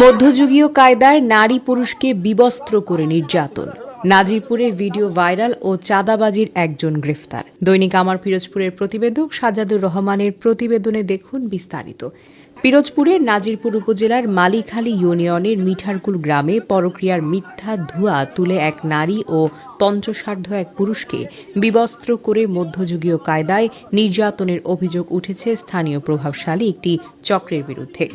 মধ্যযুগীয় কায়দায় নারী পুরুষকে বিবস্ত্র করে নির্যাতন, নাজিরপুরে ভিডিও ভাইরাল ও চাঁদাবাজির একজন গ্রেফতার। দৈনিক আমার পিরোজপুরের প্রতিবেদক সাজাদুর রহমানের প্রতিবেদনে দেখুন বিস্তারিত। পিরোজপুরের নাজিরপুর উপজেলার মালিখালী ইউনিয়নের মিঠারকুল গ্রামে পরক্রিয়ার মিথ্যা ধোঁয়া তুলে এক নারী ও পঞ্চসার্ধ এক পুরুষকে বিবস্ত্র করে মধ্যযুগীয় কায়দায় নির্যাতনের অভিযোগ উঠেছে স্থানীয় প্রভাবশালী একটি চক্রের বিরুদ্ধে।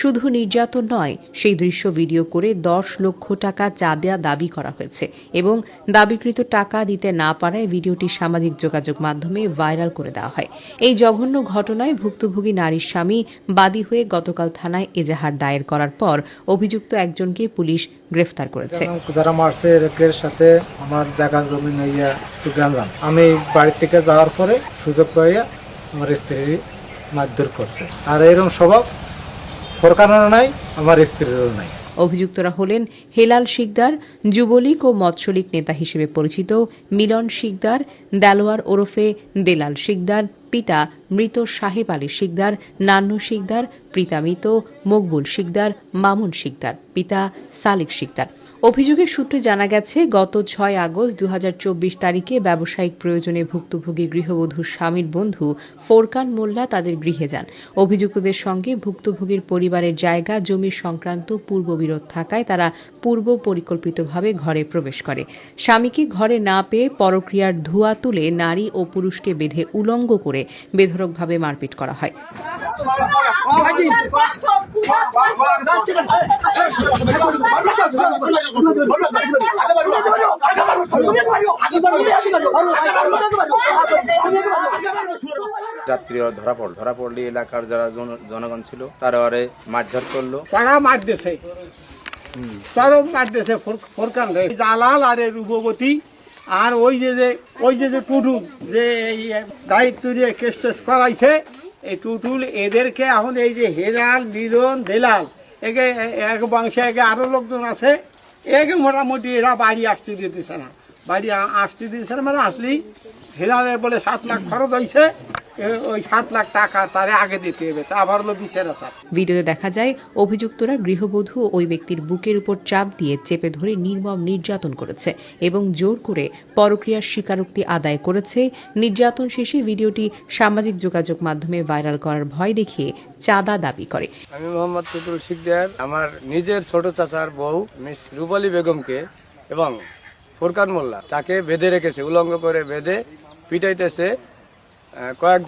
শুধু নির্যাতন নয়, সেই দৃশ্য ভিডিও করে 10 লক্ষ টাকা চাঁদা দাবি করা হয়েছে এবং দাবিকৃত টাকা দিতে না পারায় ভিডিওটি সামাজিক যোগাযোগ মাধ্যমে ভাইরাল করে দেওয়া হয়। এই জঘন্য ঘটনায় ভুক্তভোগী নারীর স্বামী বাদী হয়ে গতকাল থানায় এজাহার দায়ের করার পর অভিযুক্ত একজনকে পুলিশ গ্রেফতার করেছে। যারা মারছে এর সাথে আমার জায়গা জমি নিয়ে গেলাম, আমি বাড়ি থেকে যাওয়ার পরে সুযোগ পাইয়া আমার স্ত্রী মারধর করছে। আর এরকম স্বভাব সরকারেরও নাই, আমার স্ত্রীরও নাই। অভিযুক্তরা হলেন হেলাল শিকদার, যুবলীগ ও মৎস্যলীগ নেতা হিসেবে পরিচিত মিলন শিকদার, দেলোয়ার ওরফে দেলাল শিকদার, পিতা মৃত সাহেব আলী শিকদার, নান্নু শিকদার, পিতা মৃত মকবুল শিকদার, মামুন শিকদার, পিতা সালিক শিকদার। অভিযোগের সূত্রে জানা গেছে, গত 6 আগস্ট 2024 তারিখে ব্যবসায়িক প্রয়োজনে ভুক্তভোগী গৃহবধূর স্বামীর বন্ধু ফোরকান মোল্লা তাদের গৃহে যান। অভিযুক্তদের সঙ্গে ভুক্তভোগীর পরিবারের জায়গা জমি সংক্রান্ত পূর্ববিরোধ থাকায় তারা পূর্ব পরিকল্পিতভাবে ঘরে প্রবেশ করে। স্বামীকে ঘরে না পেয়ে পরক্রিয়ার ধোঁয়া তুলে নারী ও পুরুষকে বেঁধে উলঙ্গ করে বেধড়কভাবে মারপিট করা হয়। যাত্রী ধরা পড়লে এলাকার যারা জনগণ ছিল তারা আরে মারধর করলো, তারা মার দিয়েছে, তারও মার দিয়েছে ফোরকান রে, জালাল আর রূপবতী আর ওই যে টুটুল যে দায়িত্ব দিয়ে কেস টেস করাইছে, এই টুটুল এদেরকে এখন এই যে হেলাল মিলন দেলাল একে এক বংশে একে আরো লোকজন আছে, একে মোটামুটি এরা বাড়ি আসতে দিতেছে না, বাড়ি আসতে দিতেছে না, মানে আসলেই হেলালের বলে 7 লাখ খরচ হয়েছে, ওই 7 লাখ টাকা তারে আগে দিতে হবে, তা আবার হলো বিচার আছে। ভিডিওতে দেখা যায় অভিযুক্তরা গৃহবধূ ওই ব্যক্তির বুকের উপর চাপ দিয়ে চেপে ধরে নির্মম নির্যাতন করেছে এবং জোর করে পরক্রিয়ার স্বীকারোক্তি আদায় করেছে। নির্যাতন শেষে ভিডিওটি সামাজিক যোগাযোগ মাধ্যমে ভাইরাল করার ভয় দেখিয়ে চাঁদা দাবি করে। আমি মোহাম্মদ টুটুল শিকদার আমার নিজের ছোট চাচার বউ মিস রূপালী বেগমকে এবং ফোরকান মোল্লা তাকে বেঁধে রেখেছে, উলঙ্গ করে বেঁধে পিটাইতেছে কয়েকজন।